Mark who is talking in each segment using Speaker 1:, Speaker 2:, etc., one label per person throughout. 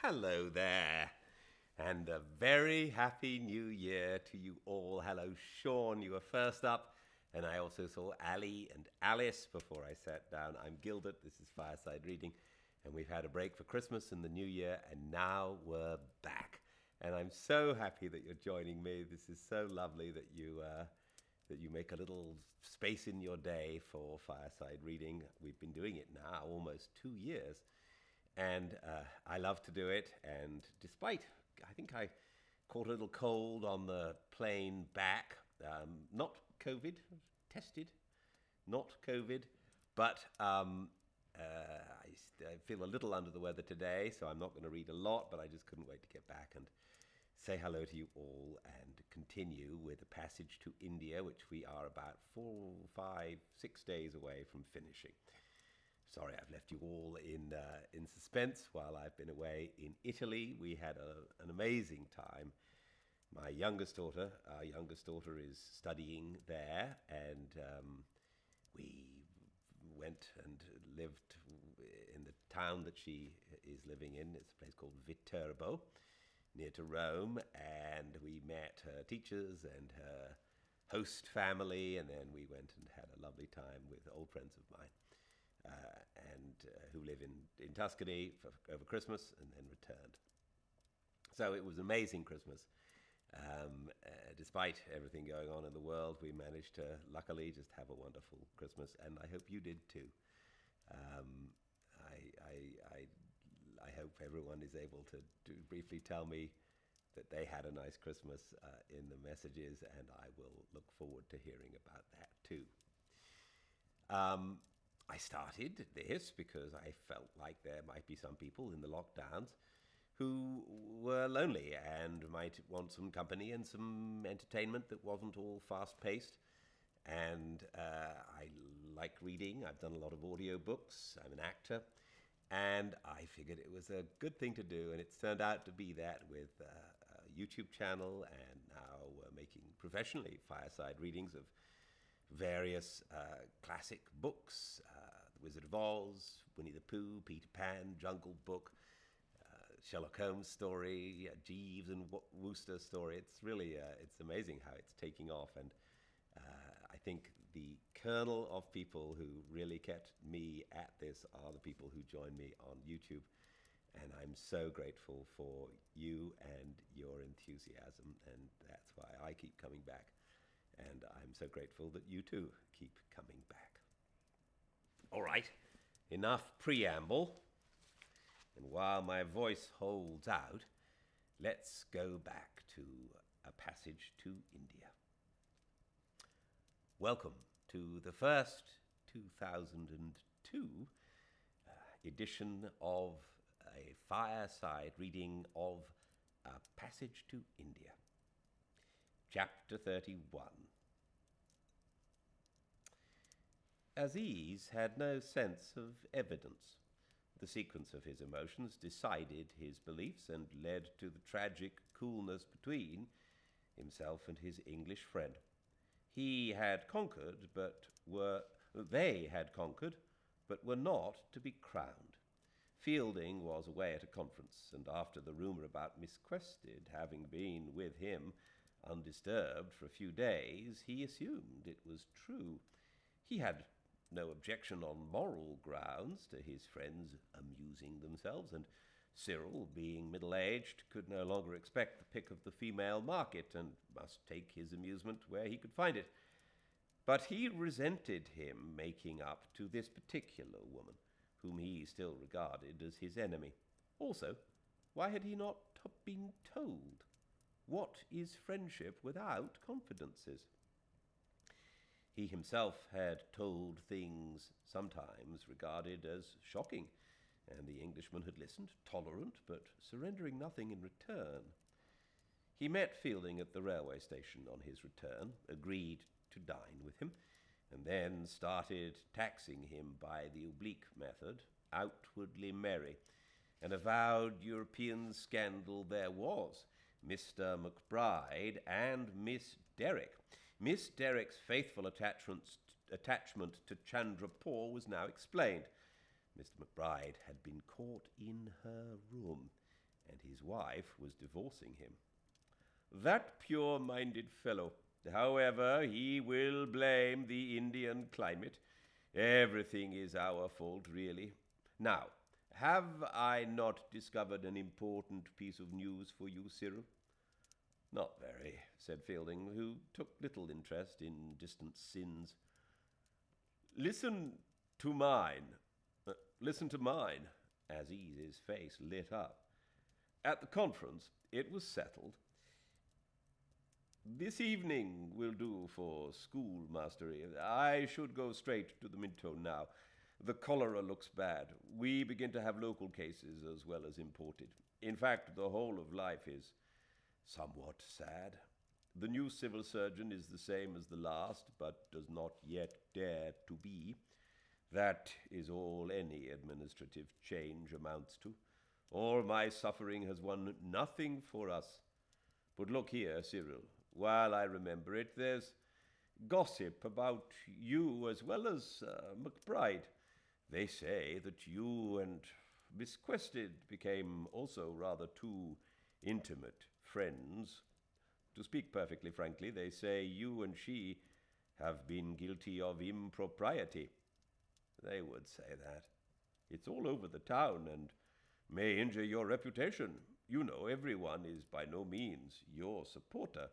Speaker 1: Hello there, and a very happy new year to you all. Hello, Sean, you were first up, and I also saw Ali and Alice before I sat down. I'm Gildart, this is Fireside Reading, and we've had a break for Christmas and the new year, and now we're back. And I'm so happy that you're joining me. This is so lovely that you make a little space in your day for Fireside Reading. We've been doing it now almost 2 years. And I love to do it, and despite, I think I caught a little cold on the plane back, not COVID, tested, not COVID, but I feel a little under the weather today, so I'm not going to read a lot, but I just couldn't wait to get back and say hello to you all and continue with a passage to India, which we are about 4, 5, 6 days away from finishing. Sorry, I've left you all in suspense while I've been away in Italy. We had an amazing time. Our youngest daughter is studying there, and we went and lived in the town that she is living in. It's a place called Viterbo, near to Rome, and we met her teachers and her host family, and then we went and had a lovely time with old friends of mine. Who live in Tuscany over Christmas and then returned. So it was an amazing Christmas. Despite everything going on in the world, we managed to luckily just have a wonderful Christmas, and I hope you did too. I hope everyone is able to briefly tell me that they had a nice Christmas in the messages, and I will look forward to hearing about that too. I started this because I felt like there might be some people in the lockdowns who were lonely and might want some company and some entertainment that wasn't all fast-paced. And I like reading. I've done a lot of audiobooks. I'm an actor. And I figured it was a good thing to do, and it's turned out to be that with a YouTube channel, and now we're making professionally Fireside Readings of various classic books, The Wizard of Oz, Winnie the Pooh, Peter Pan, Jungle Book, Sherlock Holmes story, Jeeves and Wooster story. It's really, it's amazing how it's taking off, and I think the kernel of people who really kept me at this are the people who join me on YouTube, and I'm so grateful for you and your enthusiasm, and that's why I keep coming back. And I'm so grateful that you too keep coming back. All right, enough preamble. And while my voice holds out, let's go back to a passage to India. Welcome to the first 2002 edition of a Fireside Reading of A Passage to India. Chapter 31. Aziz had no sense of evidence. The sequence of his emotions decided his beliefs and led to the tragic coolness between himself and his English friend. They had conquered, but were not to be crowned. Fielding was away at a conference, and after the rumour about Miss Quested having been with him undisturbed for a few days, he assumed it was true. He had no objection on moral grounds to his friends amusing themselves, and Cyril, being middle-aged, could no longer expect the pick of the female market and must take his amusement where he could find it. But he resented him making up to this particular woman, whom he still regarded as his enemy. Also, why had he not been told? What is friendship without confidences? He himself had told things sometimes regarded as shocking, and the Englishman had listened, tolerant, but surrendering nothing in return. He met Fielding at the railway station on his return, agreed to dine with him, and then started taxing him by the oblique method, outwardly merry. An avowed European scandal there was. Mr. McBride and Miss Derrick. Miss Derrick's faithful attachment to Chandrapur was now explained. Mr. McBride had been caught in her room, and his wife was divorcing him. That pure-minded fellow. However, he will blame the Indian climate. Everything is our fault, really. Now, have I not discovered an important piece of news for you, Cyril? Not very, said Fielding, who took little interest in distant sins. Listen to mine. Listen to mine. Aziz's face lit up. At the conference, it was settled. This evening will do for schoolmastery. I should go straight to the Minto now. The cholera looks bad. We begin to have local cases as well as imported. In fact, the whole of life is somewhat sad. The new civil surgeon is the same as the last, but does not yet dare to be. That is all any administrative change amounts to. All my suffering has won nothing for us. But look here, Cyril, while I remember it, there's gossip about you as well as McBride. They say that you and Miss Quested became also rather too intimate friends. To speak perfectly frankly, they say you and she have been guilty of impropriety. They would say that. It's all over the town and may injure your reputation. You know, everyone is by no means your supporter.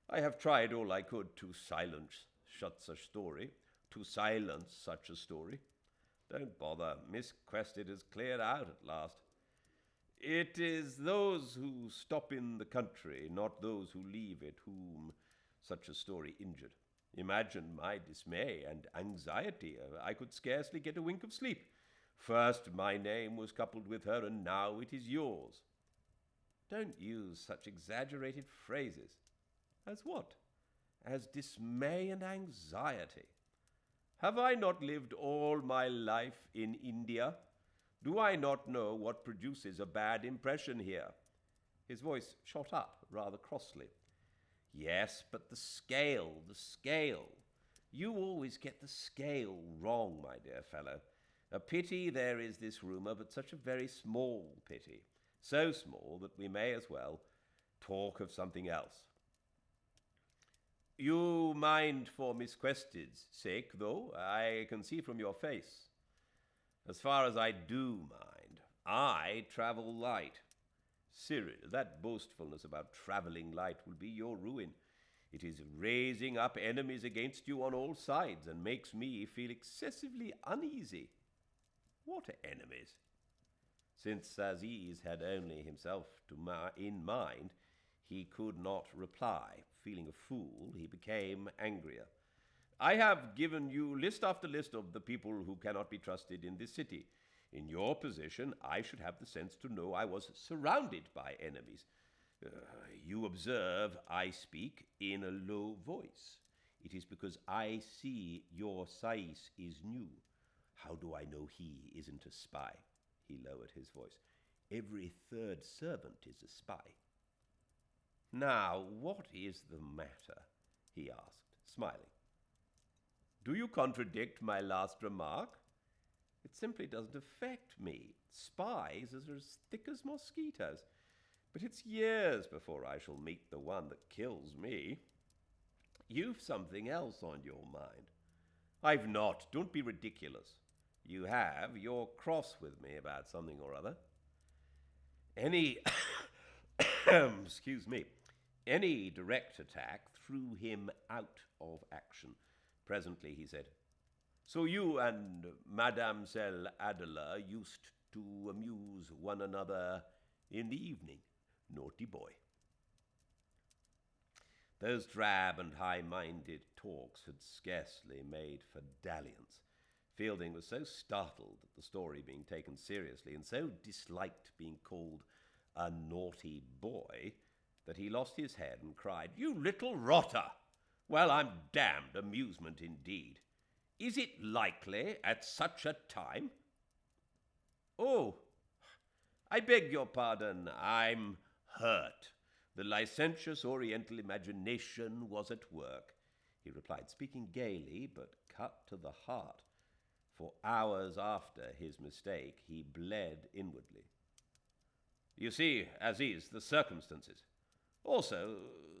Speaker 1: I have tried all I could to silence such a story. Don't bother. Miss Quested has cleared out at last. It is those who stop in the country, not those who leave it, whom such a story injured. Imagine my dismay and anxiety. I could scarcely get a wink of sleep. First my name was coupled with her, and now it is yours. Don't use such exaggerated phrases. As what? As dismay and anxiety. Have I not lived all my life in India? Do I not know what produces a bad impression here? His voice shot up rather crossly. Yes, but the scale. You always get the scale wrong, my dear fellow. A pity there is this rumour, but such a very small pity. So small that we may as well talk of something else. You mind for Miss Quested's sake, though, I can see from your face. As far as I do mind, I travel light. Cyril, that boastfulness about travelling light will be your ruin. It is raising up enemies against you on all sides and makes me feel excessively uneasy. What enemies? Since Aziz had only himself in mind, he could not reply. Feeling a fool, he became angrier. I have given you list after list of the people who cannot be trusted in this city. In your position, I should have the sense to know I was surrounded by enemies. You observe I speak in a low voice. It is because I see your sais is new. How do I know he isn't a spy? He lowered his voice. Every third servant is a spy. Now, what is the matter? He asked, smiling. Do you contradict my last remark? It simply doesn't affect me. Spies are as thick as mosquitoes. But it's years before I shall meet the one that kills me. You've something else on your mind. I've not. Don't be ridiculous. You have. You're cross with me about something or other. Any direct attack threw him out of action. Presently he said, So you and Mademoiselle Adela used to amuse one another in the evening. Naughty boy. Those drab and high-minded talks had scarcely made for dalliance. Fielding was so startled at the story being taken seriously and so disliked being called a naughty boy that he lost his head and cried, You little rotter! Well, I'm damned amusement indeed. Is it likely at such a time? Oh, I beg your pardon, I'm hurt. The licentious oriental imagination was at work, he replied, speaking gaily but cut to the heart. For hours after his mistake, he bled inwardly. You see, as is the circumstances. Also,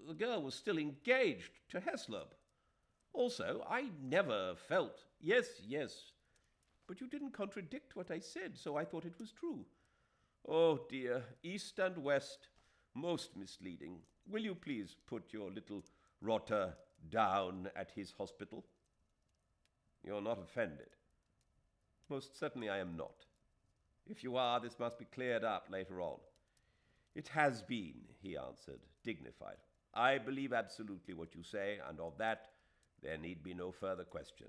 Speaker 1: the girl was still engaged to Heslop. Also, I never felt... Yes, but you didn't contradict what I said, so I thought it was true. Oh dear, east and west, most misleading. Will you please put your little rotter down at his hospital? You're not offended? Most certainly I am not. If you are, this must be cleared up later on. It has been, he answered, dignified. I believe absolutely what you say, and of that there need be no further question.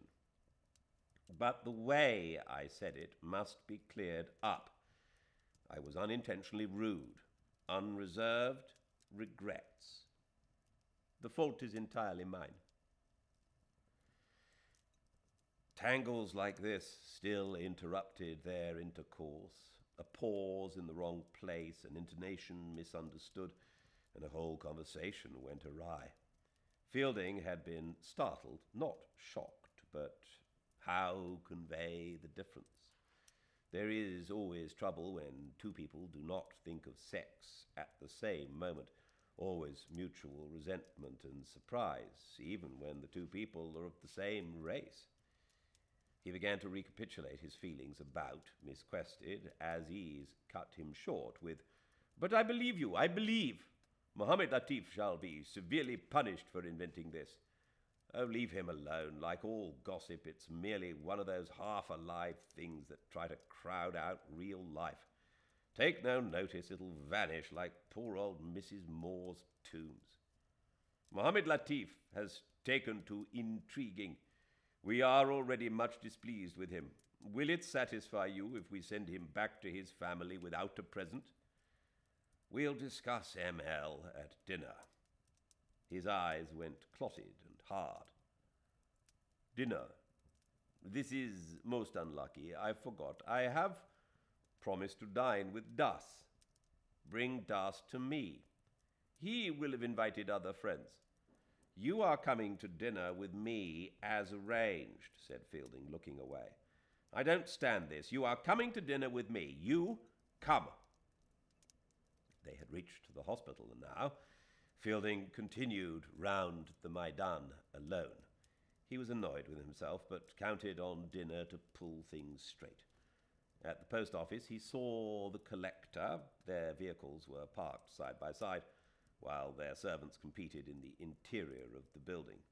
Speaker 1: But the way I said it must be cleared up. I was unintentionally rude. Unreserved regrets. The fault is entirely mine. Tangles like this still interrupted their intercourse. A pause in the wrong place, an intonation misunderstood, and the whole conversation went awry. Fielding had been startled, not shocked, but how convey the difference? There is always trouble when two people do not think of sex at the same moment, always mutual resentment and surprise, even when the two people are of the same race. He began to recapitulate his feelings about Miss Quested, as ease cut him short with, "But I believe you, I believe. Mohammed Latif shall be severely punished for inventing this. Oh, leave him alone. Like all gossip, it's merely one of those half-alive things that try to crowd out real life. Take no notice, it'll vanish like poor old Mrs. Moore's tombs. Mohammed Latif has taken to intriguing. We are already much displeased with him. Will it satisfy you if we send him back to his family without a present? We'll discuss ML at dinner." His eyes went clotted and hard. "Dinner? This is most unlucky. I forgot. I have promised to dine with Das. Bring Das to me. He will have invited other friends. You are coming to dinner with me as arranged," said Fielding, looking away. "I don't stand this. You are coming to dinner with me. You come." They had reached the hospital now. Fielding continued round the Maidan alone. He was annoyed with himself, but counted on dinner to pull things straight. At the post office, he saw the collector. Their vehicles were parked side by side, while their servants competed in the interior of the building.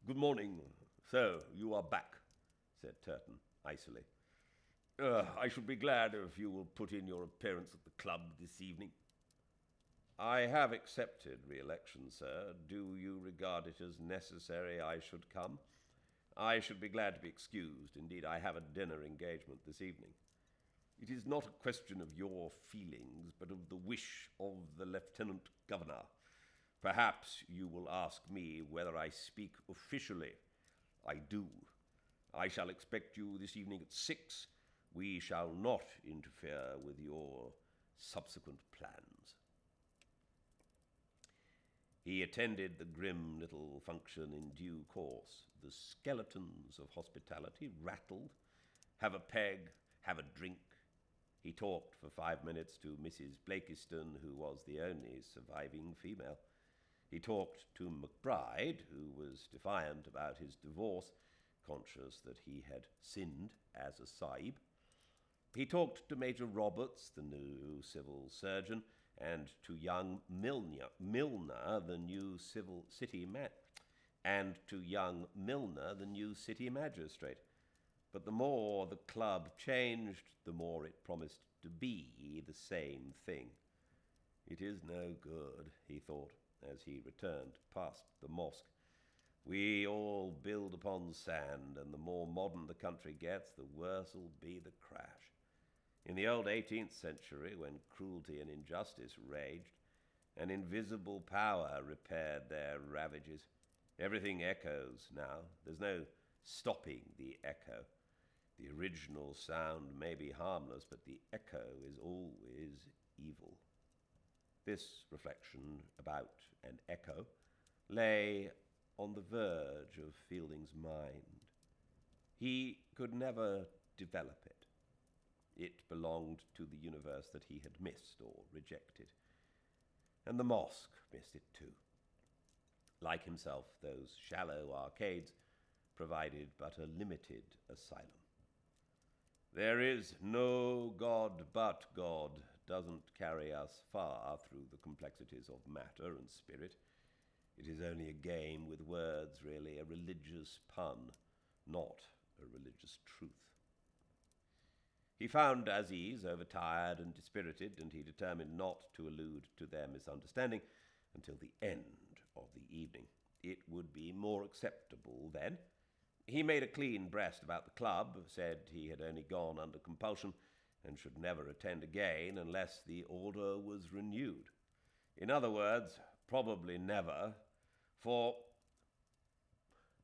Speaker 1: "Good morning. So, you are back," said Turton, icily. "I should be glad if you will put in your appearance at the club this evening." "I have accepted re-election, sir. Do you regard it as necessary I should come? I should be glad to be excused. Indeed, I have a dinner engagement this evening." "It is not a question of your feelings, but of the wish of the Lieutenant Governor. Perhaps you will ask me whether I speak officially. I do. I shall expect you this evening at 6. We shall not interfere with your subsequent plans." He attended the grim little function in due course. The skeletons of hospitality rattled. Have a peg, have a drink. He talked for 5 minutes to Mrs. Blakiston, who was the only surviving female. He talked to McBride, who was defiant about his divorce, conscious that he had sinned as a sahib. He talked to Major Roberts, the new civil surgeon, and to young Milner, the new city magistrate. But the more the club changed, the more it promised to be the same thing. "It is no good," he thought, as he returned past the mosque. "We all build upon sand, and the more modern the country gets, the worse will be the crash. In the old 18th century, when cruelty and injustice raged, an invisible power repaired their ravages. Everything echoes now. There's no stopping the echo. The original sound may be harmless, but the echo is always evil." This reflection about an echo lay on the verge of Fielding's mind. He could never develop it. It belonged to the universe that he had missed or rejected. And the mosque missed it too. Like himself, those shallow arcades provided but a limited asylum. There is no God but God doesn't carry us far through the complexities of matter and spirit. It is only a game with words, really, a religious pun, not a religious truth. He found Aziz overtired and dispirited, and he determined not to allude to their misunderstanding until the end of the evening. It would be more acceptable then. He made a clean breast about the club, said he had only gone under compulsion and should never attend again unless the order was renewed. In other words, probably never, for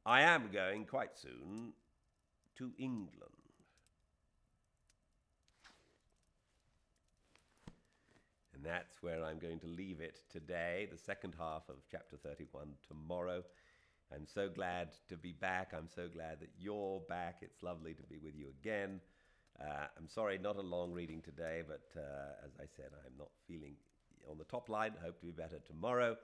Speaker 1: I am going quite soon to England. And that's where I'm going to leave it today, the second half of chapter 31 tomorrow. I'm so glad to be back. I'm so glad that you're back. It's lovely to be with you again. I'm sorry, not a long reading today, but as I said, I'm not feeling on the top line. I hope to be better tomorrow.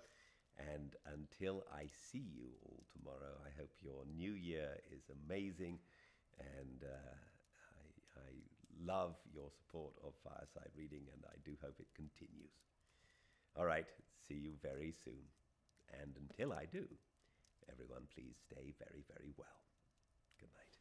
Speaker 1: And until I see you all tomorrow, I hope your new year is amazing. And I love your support of Fireside Reading, and I do hope it continues. All right, see you very soon. And until I do, everyone, please stay very, very well. Good night.